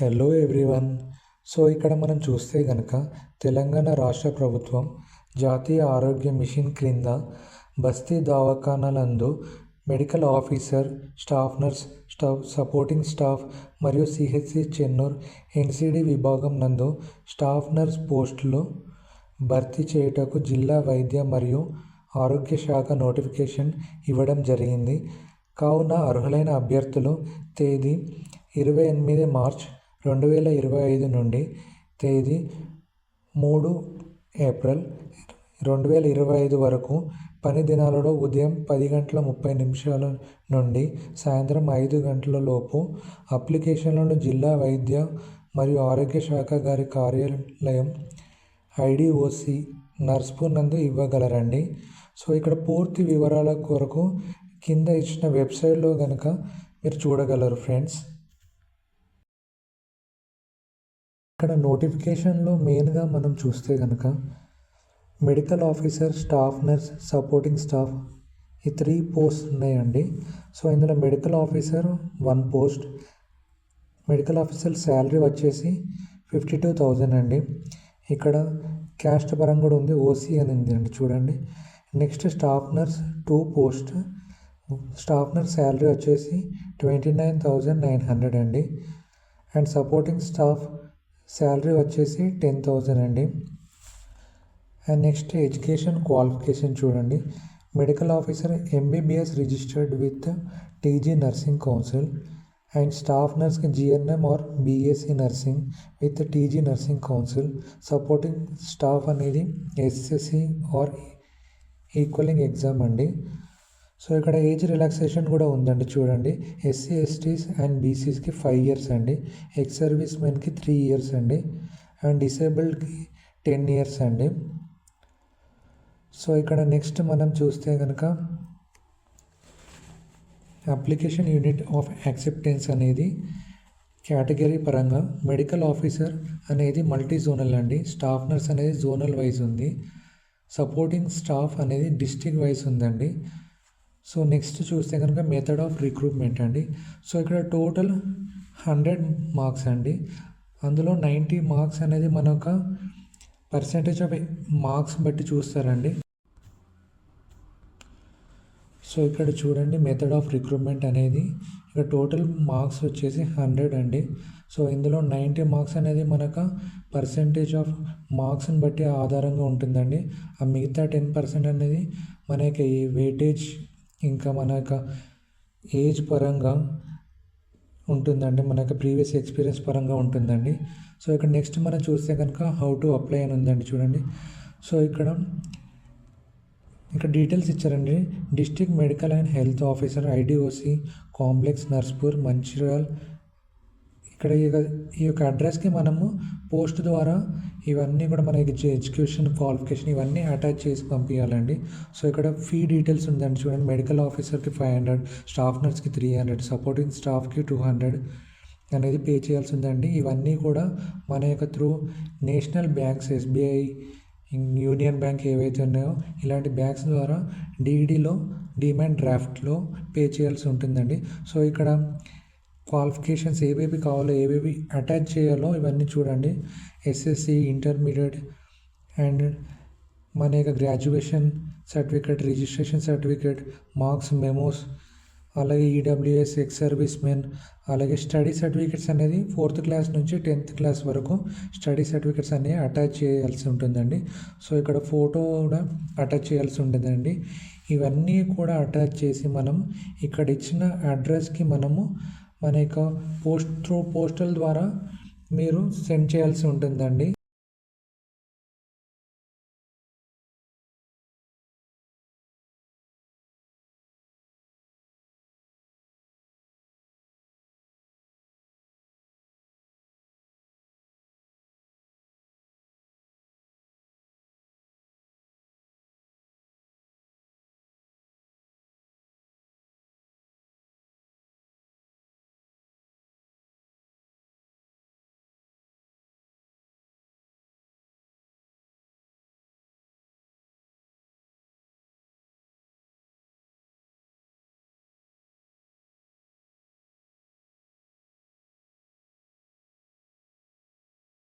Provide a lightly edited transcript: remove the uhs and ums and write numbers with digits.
Hello everyone. So ఇక్కడ మనం చూస్తే కనుక తెలంగాణ రాష్ట్ర ప్రభుత్వం జాతీయ ఆరోగ్య మిషన్ క్రింద బస్తీ దవాఖానాలందు medical officer, staff nurse, supporting staff మరియు సిహెచ్సి చెన్నూర్ ఎన్సిడి విభాగం నందు స్టాఫ్ నర్స్ పోస్టులు భర్తీ చేయుటకు జిల్లా వైద్య మరియు ఆరోగ్య శాఖ నోటిఫికేషన్ ఇవ్వడం జరిగింది. కావున అర్హులైన అభ్యర్థులు తేదీ 28 మార్చ్ 2025 నుండి తేదీ 3 ఏప్రిల్ 2025 వరకు పని దినాలలో ఉదయం 10:30 నుండి సాయంత్రం 5 గంటల లోపు అప్లికేషన్లను జిల్లా వైద్య మరియు ఆరోగ్య శాఖ గారి కార్యాలయం ఐడిఓసి నర్స్పూర్ నందు ఇవ్వగలరండి. సో ఇక్కడ పూర్తి వివరాల కొరకు కింద ఇచ్చిన వెబ్సైట్లో కనుక మీరు చూడగలరు ఫ్రెండ్స్. ఇక్కడ నోటిఫికేషన్లో మెయిన్గా మనం చూస్తే కనుక medical officer, staff nurse, supporting staff ఈ 3 పోస్ట్ ఉన్నాయండి. సో ఇందులో medical officer 1 post. Medical officer salary వచ్చేసి 52,000 అండి. ఇక్కడ క్యాస్ట్ పరంగా కూడా ఉంది, ఓసీ అని ఉంది అండి చూడండి. Next staff nurse 2 post. Staff nurse salary వచ్చేసి 29,900 అండి. అండ్ సపోర్టింగ్ స్టాఫ్ శాలరీ వచ్చేసి 10,000 అండి. అండ్ నెక్స్ట్ ఎడ్యుకేషన్ క్వాలిఫికేషన్ చూడండి. Medical officer MBBS registered with TG nursing council and staff నర్స్కి GNM or BSc nursing with TG nursing council. Supporting staff అనేది SSC or equivalent exam అండి. So ఇక్కడ age relaxation కూడా ఉందండి చూడండి. SC STs and బీసీస్కి 5 years అండి. Ex service మెన్కి 3 years అండి. అండ్ డిసేబుల్డ్కి 10 years అండి. సో ఇక్కడ నెక్స్ట్ మనం చూస్తే కనుక అప్లికేషన్ యూనిట్ ఆఫ్ యాక్సెప్టెన్స్ అనేది కేటగిరీ పరంగా మెడికల్ ఆఫీసర్ అనేది మల్టీ జోనల్ అండి. స్టాఫ్ నర్స్ అనేది జోనల్ వైజ్ ఉంది. సపోర్టింగ్ స్టాఫ్ అనేది డిస్ట్రిక్ట్ వైజ్ ఉందండి. సో నెక్స్ట్ చూస్తే కనుక మెథడ్ ఆఫ్ రిక్రూట్మెంట్ అండి. సో ఇక్కడ టోటల్ 100 మార్క్స్ అండి. అందులో 90 మార్క్స్ అనేది మన ఒక పర్సంటేజ్ ఆఫ్ మార్క్స్ బట్టి చూస్తారండి. సో ఇక్కడ చూడండి మెథడ్ ఆఫ్ రిక్రూట్మెంట్ అనేది ఇక్కడ టోటల్ మార్క్స్ వచ్చేసి 100 అండి. సో ఇందులో 90 మార్క్స్ అనేది మనకు పర్సంటేజ్ ఆఫ్ మార్క్స్ని బట్టి ఆధారంగా ఉంటుందండి. ఆ మిగతా 10% అనేది మనకి వెయిటేజ్ ఇంకా మన యొక్క ఏజ్ పరంగా ఉంటుందండి, మన యొక్క ప్రీవియస్ ఎక్స్పీరియన్స్ పరంగా ఉంటుందండి. సో ఇక్కడ నెక్స్ట్ మనం చూస్తే కనుక హౌ టు అప్లై అని ఉందండి చూడండి. సో ఇక్కడ డీటెయిల్స్ ఇచ్చారండి. District medical and health officer IDOC complex Narsapur Mancherial. ఇక్కడ ఈ యొక్క అడ్రస్కి మనము పోస్ట్ ద్వారా ఇవన్నీ కూడా మనకి ఎడ్యుకేషన్ క్వాలిఫికేషన్ ఇవన్నీ అటాచ్ చేసి పంపించాలండి. సో ఇక్కడ ఫీ డీటెయిల్స్ ఉందండి చూడండి. మెడికల్ ఆఫీసర్కి 500, స్టాఫ్ నర్స్కి 300, సపోర్టింగ్ స్టాఫ్కి 200 అనేది పే చేయాల్సి ఉందండి. ఇవన్నీ కూడా మన యొక్క through national banks, SBI, union bank ఏవైతే ఉన్నాయో ఇలాంటి బ్యాంక్స్ ద్వారా డీడీలో డిమాండ్ డ్రాఫ్ట్లో పే చేయాల్సి ఉంటుందండి. సో ఇక్కడ క్వాలిఫికేషన్స్ ఏవేవి కావాలో ఏవేవి అటాచ్ చేయాలో ఇవన్నీ చూడండి. ఎస్ఎస్సి, ఇంటర్మీడియట్ అండ్ మన యొక్క graduation certificate, registration certificate, marks, memos, అలాగే ఈడబ్ల్యూఎస్, ఎక్స్ సర్వీస్ మెన్, అలాగే స్టడీ సర్టిఫికేట్స్ అనేది 4th క్లాస్ నుంచి 10th క్లాస్ వరకు స్టడీ సర్టిఫికేట్స్ అనేవి అటాచ్ చేయాల్సి ఉంటుందండి. సో ఇక్కడ ఫోటో కూడా అటాచ్ చేయాల్సి ఉంటుందండి. ఇవన్నీ కూడా అటాచ్ చేసి మనం ఇక్కడ ఇచ్చిన అడ్రస్కి మనము మన యొక్క పోస్టల్ ద్వారా మీరు సెండ్ చేయాల్సి ఉంటుందండి.